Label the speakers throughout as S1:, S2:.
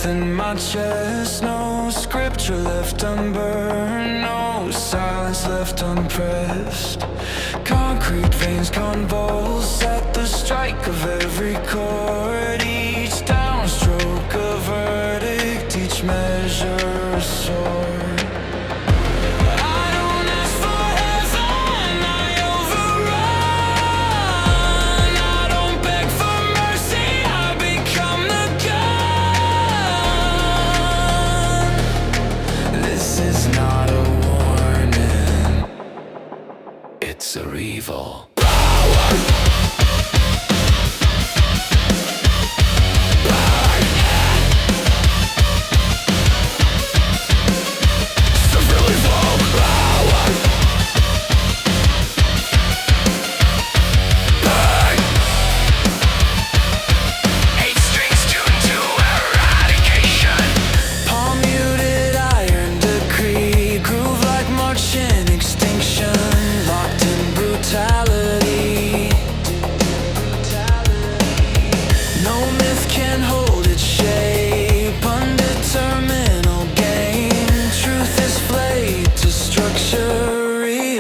S1: in my chest. No scripture left unburned, no silence left unpressed. Concrete veins convulse at the strike of every chord. Each downstroke a verdict, each measure a sword. It's a evil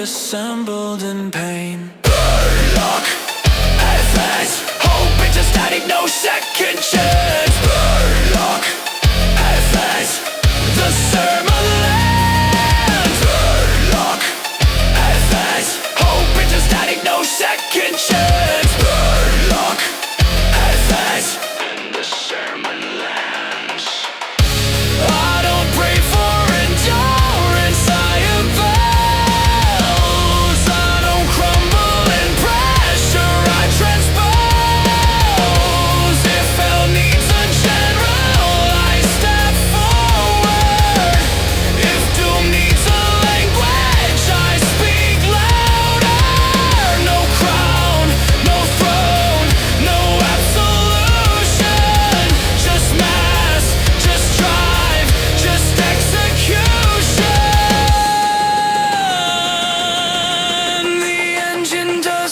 S1: assembled in pain.
S2: Burn, lock, FS, hope it's a static, no second chance. Burn, lock, FS, the sermon lands. Burn, lock, FS, hope it's a static, no second chance. Burn, lock, FS, and the sermon lands. I don't pray for endurance, I am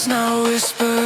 S1: Now whisper